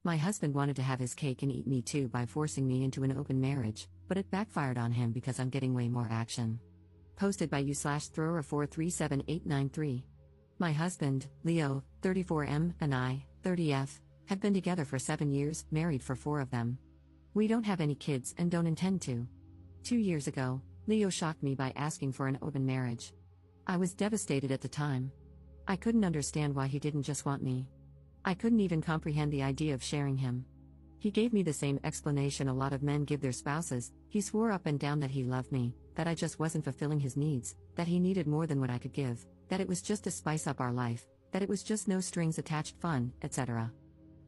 My husband wanted to have his cake and eat me too by forcing me into an open marriage, but it backfired on him because I'm getting way more action. Posted by you/thrower437893. My husband, Leo, 34M, and I, 30F, have been together for 7 years, married for 4 of them. We don't have any kids and don't intend to. 2 years ago, Leo shocked me by asking for an open marriage. I was devastated at the time. I couldn't understand why he didn't just want me. I couldn't even comprehend the idea of sharing him. He gave me the same explanation a lot of men give their spouses. He swore up and down that he loved me, that I just wasn't fulfilling his needs, that he needed more than what I could give, that it was just to spice up our life, that it was just no strings attached fun, etc.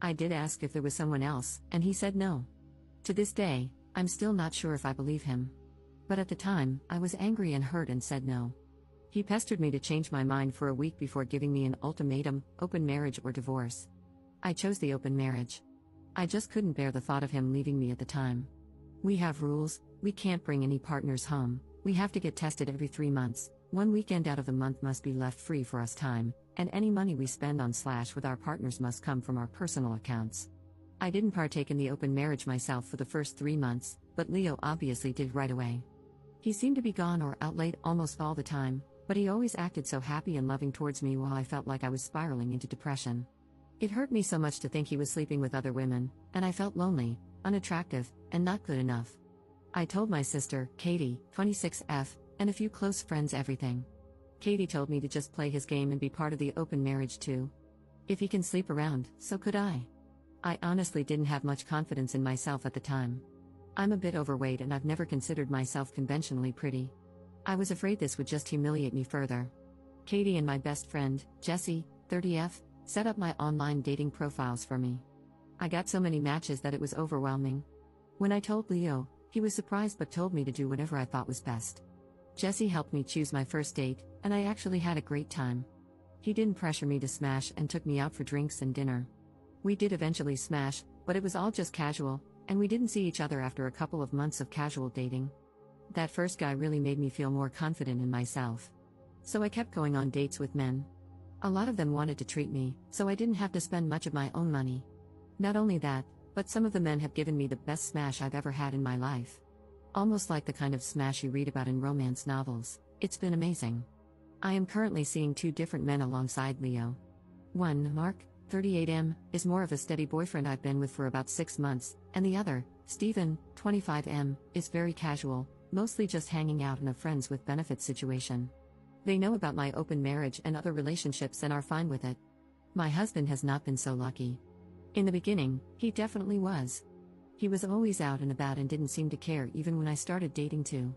I did ask if there was someone else, and he said no. To this day, I'm still not sure if I believe him. But at the time, I was angry and hurt and said no. He pestered me to change my mind for a week before giving me an ultimatum: open marriage or divorce. I chose the open marriage. I just couldn't bear the thought of him leaving me at the time. We have rules: we can't bring any partners home, we have to get tested every 3 months, 1 weekend out of the month must be left free for us time, and any money we spend on / with our partners must come from our personal accounts. I didn't partake in the open marriage myself for the first 3 months, but Leo obviously did right away. He seemed to be gone or out late almost all the time, but he always acted so happy and loving towards me while I felt like I was spiraling into depression. It hurt me so much to think he was sleeping with other women, and I felt lonely, unattractive, and not good enough. I told my sister, Katie, 26F, and a few close friends everything. Katie told me to just play his game and be part of the open marriage too. If he can sleep around, so could I. I honestly didn't have much confidence in myself at the time. I'm a bit overweight and I've never considered myself conventionally pretty. I was afraid this would just humiliate me further. Katie and my best friend, Jessie, 30F, set up my online dating profiles for me. I got so many matches that it was overwhelming. When I told Leo, he was surprised but told me to do whatever I thought was best. Jessie helped me choose my first date, and I actually had a great time. He didn't pressure me to smash and took me out for drinks and dinner. We did eventually smash, but it was all just casual, and we didn't see each other after a couple of months of casual dating. That first guy really made me feel more confident in myself. So I kept going on dates with men. A lot of them wanted to treat me, so I didn't have to spend much of my own money. Not only that, but some of the men have given me the best smash I've ever had in my life. Almost like the kind of smash you read about in romance novels. It's been amazing. I am currently seeing 2 different men alongside Leo. One, Mark, 38M, is more of a steady boyfriend I've been with for about 6 months, and the other, Stephen, 25M, is very casual, mostly just hanging out in a friends with benefits situation. They know about my open marriage and other relationships and are fine with it. My husband has not been so lucky. In the beginning, he definitely was. He was always out and about and didn't seem to care even when I started dating too.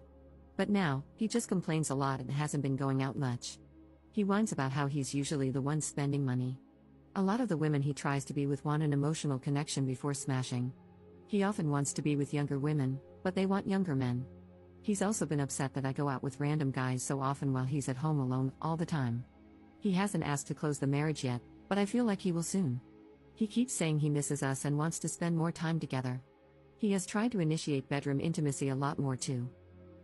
But now, he just complains a lot and hasn't been going out much. He whines about how he's usually the one spending money. A lot of the women he tries to be with want an emotional connection before smashing. He often wants to be with younger women, but they want younger men. He's also been upset that I go out with random guys so often while he's at home alone all the time. He hasn't asked to close the marriage yet, but I feel like he will soon. He keeps saying he misses us and wants to spend more time together. He has tried to initiate bedroom intimacy a lot more too.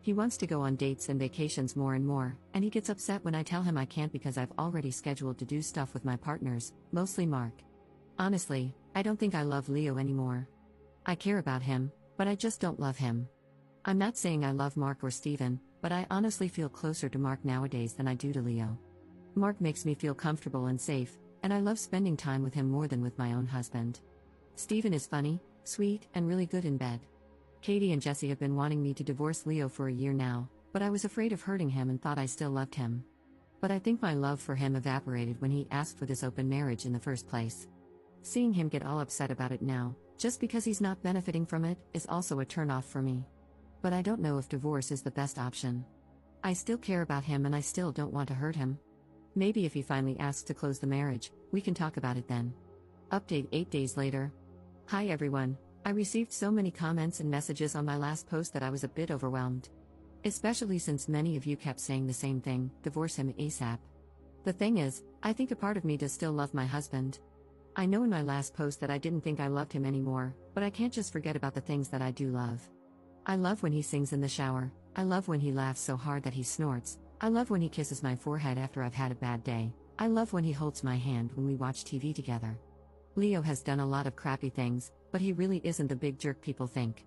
He wants to go on dates and vacations more and more, and he gets upset when I tell him I can't because I've already scheduled to do stuff with my partners, mostly Mark. Honestly, I don't think I love Leo anymore. I care about him, but I just don't love him. I'm not saying I love Mark or Steven, but I honestly feel closer to Mark nowadays than I do to Leo. Mark makes me feel comfortable and safe, and I love spending time with him more than with my own husband. Steven is funny, sweet, and really good in bed. Katie and Jessie have been wanting me to divorce Leo for a year now, but I was afraid of hurting him and thought I still loved him. But I think my love for him evaporated when he asked for this open marriage in the first place. Seeing him get all upset about it now, just because he's not benefiting from it, is also a turn-off for me. But I don't know if divorce is the best option. I still care about him and I still don't want to hurt him. Maybe if he finally asks to close the marriage, we can talk about it then. Update 8 days later. Hi everyone, I received so many comments and messages on my last post that I was a bit overwhelmed. Especially since many of you kept saying the same thing, divorce him ASAP. The thing is, I think a part of me does still love my husband. I know in my last post that I didn't think I loved him anymore, but I can't just forget about the things that I do love. I love when he sings in the shower, I love when he laughs so hard that he snorts, I love when he kisses my forehead after I've had a bad day, I love when he holds my hand when we watch TV together. Leo has done a lot of crappy things, but he really isn't the big jerk people think.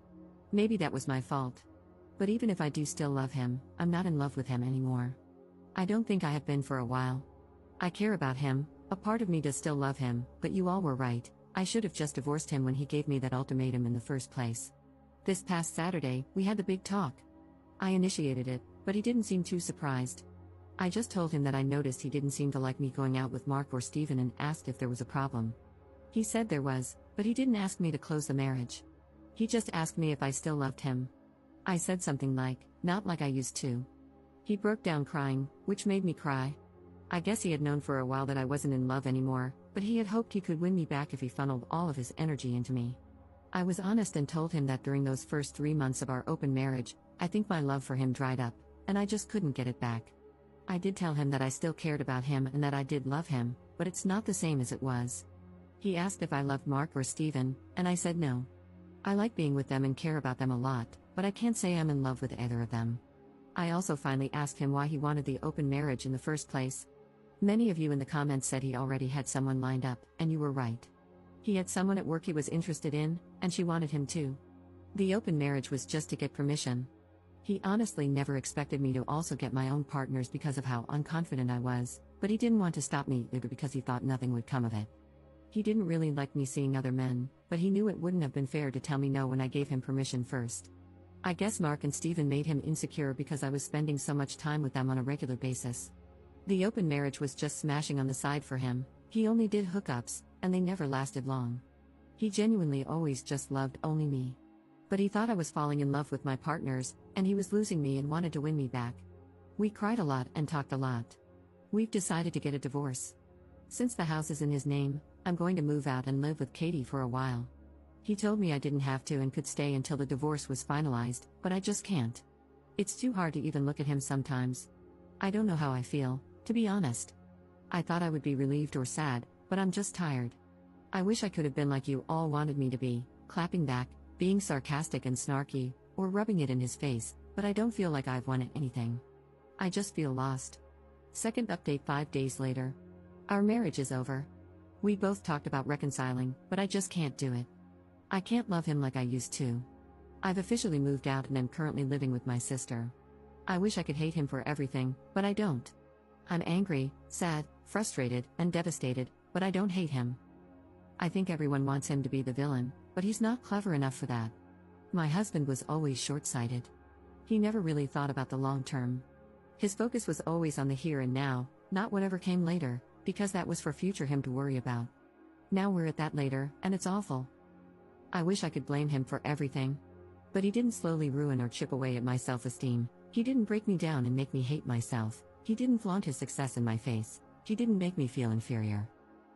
Maybe that was my fault. But even if I do still love him, I'm not in love with him anymore. I don't think I have been for a while. I care about him, a part of me does still love him, but you all were right, I should have just divorced him when he gave me that ultimatum in the first place. This past Saturday, we had the big talk. I initiated it, but he didn't seem too surprised. I just told him that I noticed he didn't seem to like me going out with Mark or Steven and asked if there was a problem. He said there was, but he didn't ask me to close the marriage. He just asked me if I still loved him. I said something like, not like I used to. He broke down crying, which made me cry. I guess he had known for a while that I wasn't in love anymore, but he had hoped he could win me back if he funneled all of his energy into me. I was honest and told him that during those first 3 months of our open marriage, I think my love for him dried up, and I just couldn't get it back. I did tell him that I still cared about him and that I did love him, but it's not the same as it was. He asked if I loved Mark or Steven, and I said no. I like being with them and care about them a lot, but I can't say I'm in love with either of them. I also finally asked him why he wanted the open marriage in the first place. Many of you in the comments said he already had someone lined up, and you were right. He had someone at work he was interested in, and she wanted him too. The open marriage was just to get permission. He honestly never expected me to also get my own partners because of how unconfident I was, but he didn't want to stop me either because he thought nothing would come of it. He didn't really like me seeing other men, but he knew it wouldn't have been fair to tell me no when I gave him permission first. I guess Mark and Steven made him insecure because I was spending so much time with them on a regular basis. The open marriage was just smashing on the side for him, he only did hookups, and they never lasted long. He genuinely always just loved only me. But he thought I was falling in love with my partners, and he was losing me and wanted to win me back. We cried a lot and talked a lot. We've decided to get a divorce. Since the house is in his name, I'm going to move out and live with Katie for a while. He told me I didn't have to and could stay until the divorce was finalized, but I just can't. It's too hard to even look at him sometimes. I don't know how I feel, to be honest. I thought I would be relieved or sad, but I'm just tired. I wish I could have been like you all wanted me to be, clapping back, being sarcastic and snarky, or rubbing it in his face, but I don't feel like I've won anything. I just feel lost. Second update 5 days later. Our marriage is over. We both talked about reconciling, but I just can't do it. I can't love him like I used to. I've officially moved out and am currently living with my sister. I wish I could hate him for everything, but I don't. I'm angry, sad, frustrated, and devastated, but I don't hate him. I think everyone wants him to be the villain, but he's not clever enough for that. My husband was always short-sighted. He never really thought about the long term. His focus was always on the here and now, not whatever came later, because that was for future him to worry about. Now we're at that later, and it's awful. I wish I could blame him for everything. But he didn't slowly ruin or chip away at my self-esteem. He didn't break me down and make me hate myself. He didn't flaunt his success in my face. He didn't make me feel inferior.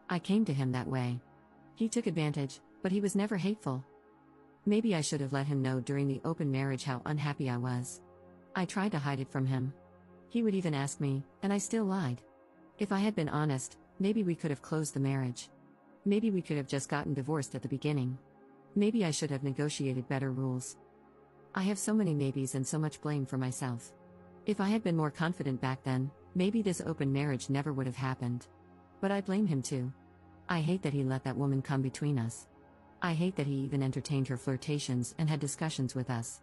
I came to him that way. He took advantage, but he was never hateful. Maybe I should have let him know during the open marriage how unhappy I was. I tried to hide it from him. He would even ask me, and I still lied. If I had been honest, maybe we could have closed the marriage. Maybe we could have just gotten divorced at the beginning. Maybe I should have negotiated better rules. I have so many maybes and so much blame for myself. If I had been more confident back then, maybe this open marriage never would have happened. But I blame him too. I hate that he let that woman come between us. I hate that he even entertained her flirtations and had discussions with us.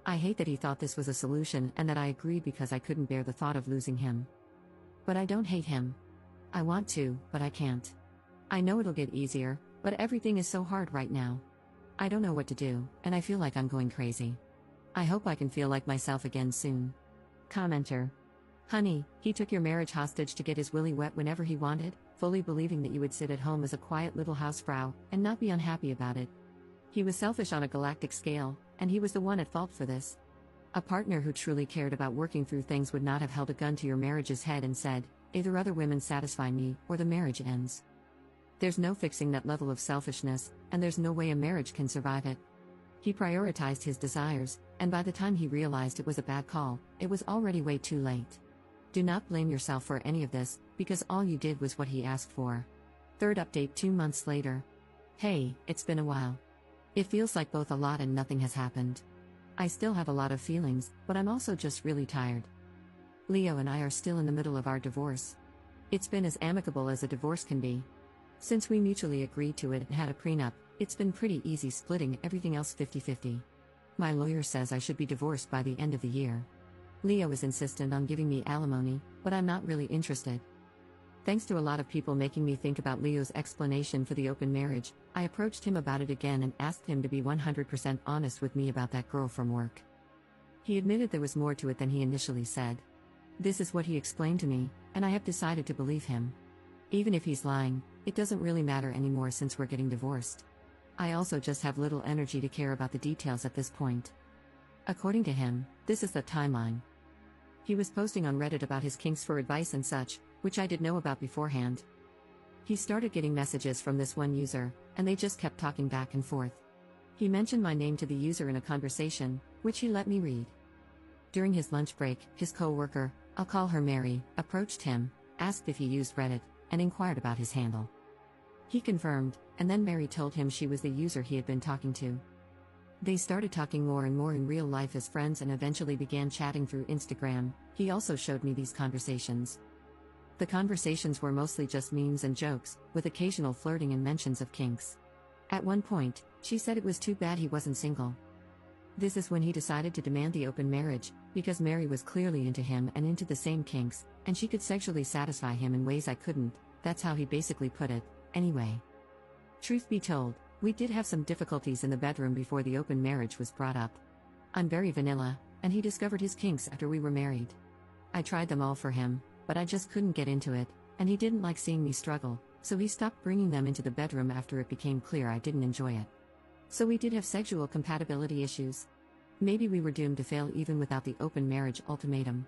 I hate that he thought this was a solution and that I agreed because I couldn't bear the thought of losing him. But I don't hate him. I want to, but I can't. I know it'll get easier, but everything is so hard right now. I don't know what to do, and I feel like I'm going crazy. I hope I can feel like myself again soon. Commenter. Honey, he took your marriage hostage to get his willy wet whenever he wanted, fully believing that you would sit at home as a quiet little housefrau, and not be unhappy about it. He was selfish on a galactic scale, and he was the one at fault for this. A partner who truly cared about working through things would not have held a gun to your marriage's head and said, either other women satisfy me, or the marriage ends. There's no fixing that level of selfishness, and there's no way a marriage can survive it. He prioritized his desires, and by the time he realized it was a bad call, it was already way too late. Do not blame yourself for any of this, because all you did was what he asked for. Third update 2 months later. Hey, it's been a while. It feels like both a lot and nothing has happened. I still have a lot of feelings, but I'm also just really tired. Leo and I are still in the middle of our divorce. It's been as amicable as a divorce can be. Since we mutually agreed to it and had a prenup, it's been pretty easy splitting everything else 50-50. My lawyer says I should be divorced by the end of the year. Leo is insistent on giving me alimony, but I'm not really interested. Thanks to a lot of people making me think about Leo's explanation for the open marriage, I approached him about it again and asked him to be 100% honest with me about that girl from work. He admitted there was more to it than he initially said. This is what he explained to me, and I have decided to believe him. Even if he's lying, it doesn't really matter anymore since we're getting divorced. I also just have little energy to care about the details at this point. According to him, this is the timeline. He was posting on Reddit about his kinks for advice and such, which I did know about beforehand. He started getting messages from this one user, and they just kept talking back and forth. He mentioned my name to the user in a conversation, which he let me read. During his lunch break, his co-worker, I'll call her Mary, approached him, asked if he used Reddit, and inquired about his handle. He confirmed, and then Mary told him she was the user he had been talking to. They started talking more and more in real life as friends and eventually began chatting through Instagram. He also showed me these conversations. The conversations were mostly just memes and jokes, with occasional flirting and mentions of kinks. At one point, she said it was too bad he wasn't single. This is when he decided to demand the open marriage, because Mary was clearly into him and into the same kinks, and she could sexually satisfy him in ways I couldn't. That's how he basically put it, anyway. Truth be told, we did have some difficulties in the bedroom before the open marriage was brought up. I'm very vanilla, and he discovered his kinks after we were married. I tried them all for him, but I just couldn't get into it, and he didn't like seeing me struggle, so he stopped bringing them into the bedroom after it became clear I didn't enjoy it. So we did have sexual compatibility issues. Maybe we were doomed to fail even without the open marriage ultimatum.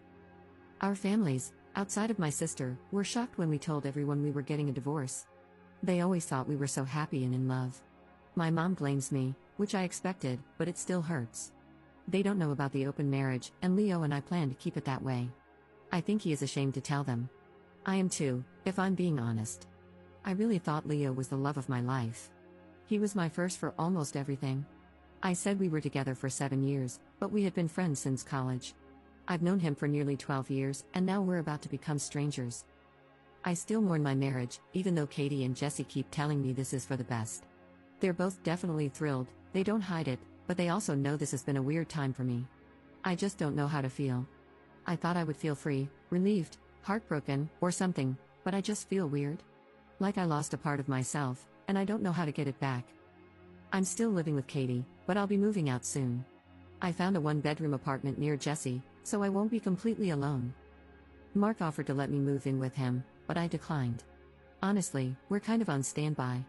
Our families, outside of my sister, were shocked when we told everyone we were getting a divorce. They always thought we were so happy and in love. My mom blames me, which I expected, but it still hurts. They don't know about the open marriage, and Leo and I plan to keep it that way. I think he is ashamed to tell them. I am too, if I'm being honest. I really thought Leo was the love of my life. He was my first for almost everything. I said we were together for 7 years, but we had been friends since college. I've known him for nearly 12 years, and now we're about to become strangers. I still mourn my marriage, even though Katie and Jesse keep telling me this is for the best. They're both definitely thrilled, they don't hide it, but they also know this has been a weird time for me. I just don't know how to feel. I thought I would feel free, relieved, heartbroken, or something, but I just feel weird. Like I lost a part of myself, and I don't know how to get it back. I'm still living with Katie, but I'll be moving out soon. I found a one-bedroom apartment near Jesse, so I won't be completely alone. Mark offered to let me move in with him, but I declined. Honestly, we're kind of on standby.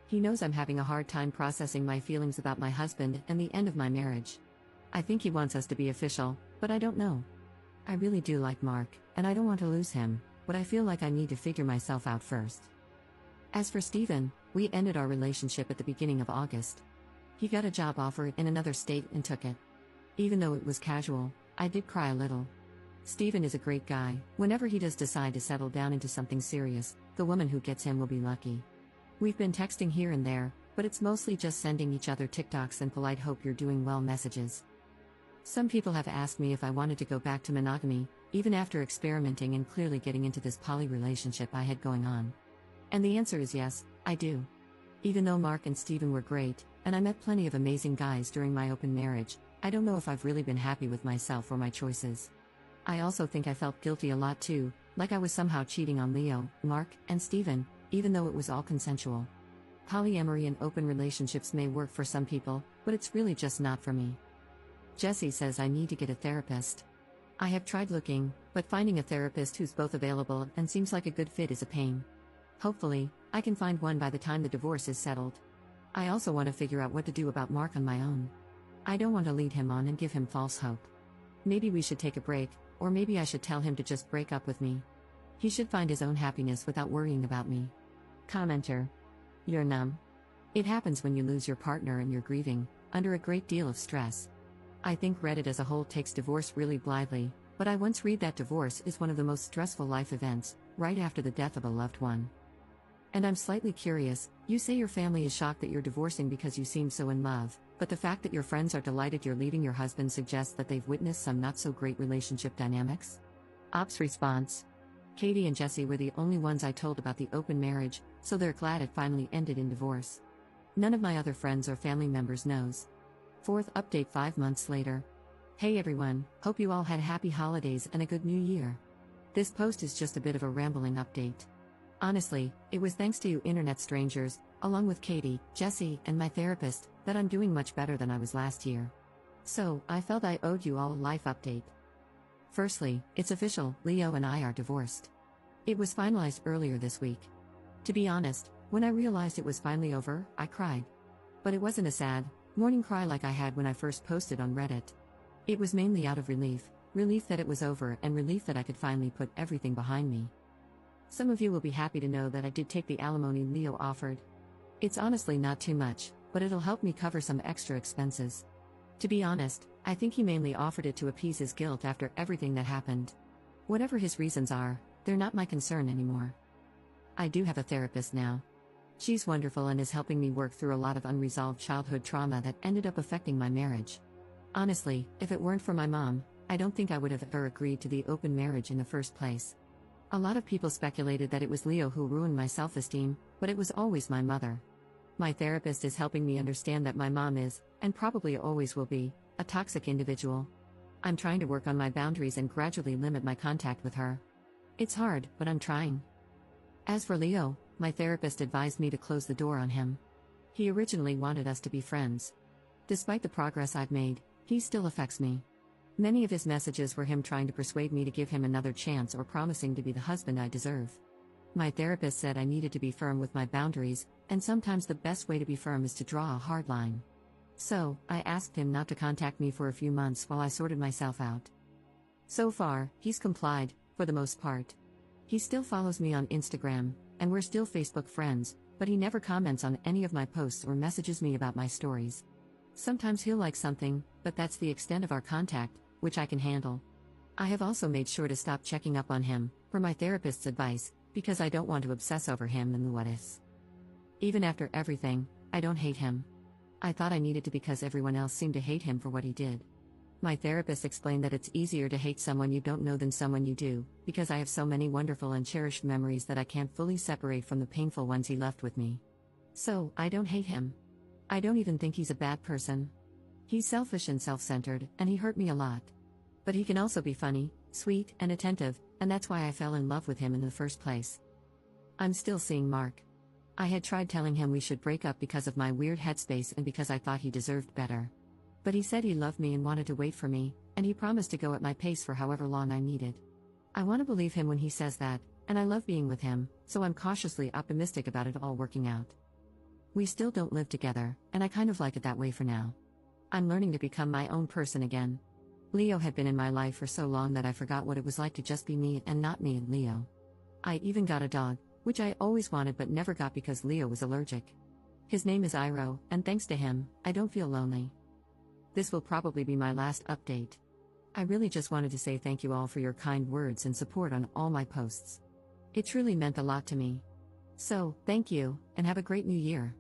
He knows I'm having a hard time processing my feelings about my husband and the end of my marriage. I think he wants us to be official, but I don't know. I really do like Mark, and I don't want to lose him, but I feel like I need to figure myself out first. As for Steven, we ended our relationship at the beginning of August. He got a job offer in another state and took it. Even though it was casual, I did cry a little. Steven is a great guy. Whenever he does decide to settle down into something serious, the woman who gets him will be lucky. We've been texting here and there, but it's mostly just sending each other TikToks and polite hope you're doing well messages. Some people have asked me if I wanted to go back to monogamy, even after experimenting and clearly getting into this poly relationship I had going on. And the answer is yes, I do. Even though Mark and Steven were great, and I met plenty of amazing guys during my open marriage, I don't know if I've really been happy with myself or my choices. I also think I felt guilty a lot too, like I was somehow cheating on Leo, Mark, and Steven, even though it was all consensual. Polyamory and open relationships may work for some people, but it's really just not for me. Jesse says I need to get a therapist. I have tried looking, but finding a therapist who's both available and seems like a good fit is a pain. Hopefully, I can find one by the time the divorce is settled. I also want to figure out what to do about Mark on my own. I don't want to lead him on and give him false hope. Maybe we should take a break, or maybe I should tell him to just break up with me. He should find his own happiness without worrying about me. Commenter. You're numb. It happens when you lose your partner and you're grieving, under a great deal of stress. I think Reddit as a whole takes divorce really blithely, but I once read that divorce is one of the most stressful life events, right after the death of a loved one. And I'm slightly curious, you say your family is shocked that you're divorcing because you seem so in love, but the fact that your friends are delighted you're leaving your husband suggests that they've witnessed some not-so-great relationship dynamics? Ops response. Katie and Jesse were the only ones I told about the open marriage, so they're glad it finally ended in divorce. None of my other friends or family members knows. Fourth update 5 months later. Hey everyone, hope you all had happy holidays and a good new year. This post is just a bit of a rambling update. Honestly, it was thanks to you internet strangers, along with Katie, Jesse, and my therapist, that I'm doing much better than I was last year. So, I felt I owed you all a life update. Firstly, it's official, Leo and I are divorced. It was finalized earlier this week. To be honest, when I realized it was finally over, I cried. But it wasn't a sad, morning cry like I had when I first posted on Reddit. It was mainly out of relief that it was over and relief that I could finally put everything behind me. Some of you will be happy to know that I did take the alimony Leo offered. It's honestly not too much, but it'll help me cover some extra expenses. To be honest, I think he mainly offered it to appease his guilt after everything that happened. Whatever his reasons are, they're not my concern anymore. I do have a therapist now. She's wonderful and is helping me work through a lot of unresolved childhood trauma that ended up affecting my marriage. Honestly, if it weren't for my mom, I don't think I would have ever agreed to the open marriage in the first place. A lot of people speculated that it was Leo who ruined my self-esteem, but it was always my mother. My therapist is helping me understand that my mom is, and probably always will be, a toxic individual. I'm trying to work on my boundaries and gradually limit my contact with her. It's hard, but I'm trying. As for Leo, my therapist advised me to close the door on him. He originally wanted us to be friends. Despite the progress I've made, he still affects me. Many of his messages were him trying to persuade me to give him another chance or promising to be the husband I deserve. My therapist said I needed to be firm with my boundaries, and sometimes the best way to be firm is to draw a hard line. So, I asked him not to contact me for a few months while I sorted myself out. So far, he's complied, for the most part. He still follows me on Instagram, and we're still Facebook friends, but he never comments on any of my posts or messages me about my stories. Sometimes he'll like something, but that's the extent of our contact, which I can handle. I have also made sure to stop checking up on him, per my therapist's advice, because I don't want to obsess over him and the what-ifs. Even after everything, I don't hate him. I thought I needed to because everyone else seemed to hate him for what he did. My therapist explained that it's easier to hate someone you don't know than someone you do, because I have so many wonderful and cherished memories that I can't fully separate from the painful ones he left with me. So, I don't hate him. I don't even think he's a bad person. He's selfish and self-centered, and he hurt me a lot. But he can also be funny, sweet, and attentive, and that's why I fell in love with him in the first place. I'm still seeing Mark. I had tried telling him we should break up because of my weird headspace and because I thought he deserved better. But he said he loved me and wanted to wait for me, and he promised to go at my pace for however long I needed. I want to believe him when he says that, and I love being with him, so I'm cautiously optimistic about it all working out. We still don't live together, and I kind of like it that way for now. I'm learning to become my own person again. Leo had been in my life for so long that I forgot what it was like to just be me and not me and Leo. I even got a dog, which I always wanted but never got because Leo was allergic. His name is Iroh, and thanks to him, I don't feel lonely. This will probably be my last update. I really just wanted to say thank you all for your kind words and support on all my posts. It truly meant a lot to me. So, thank you, and have a great new year.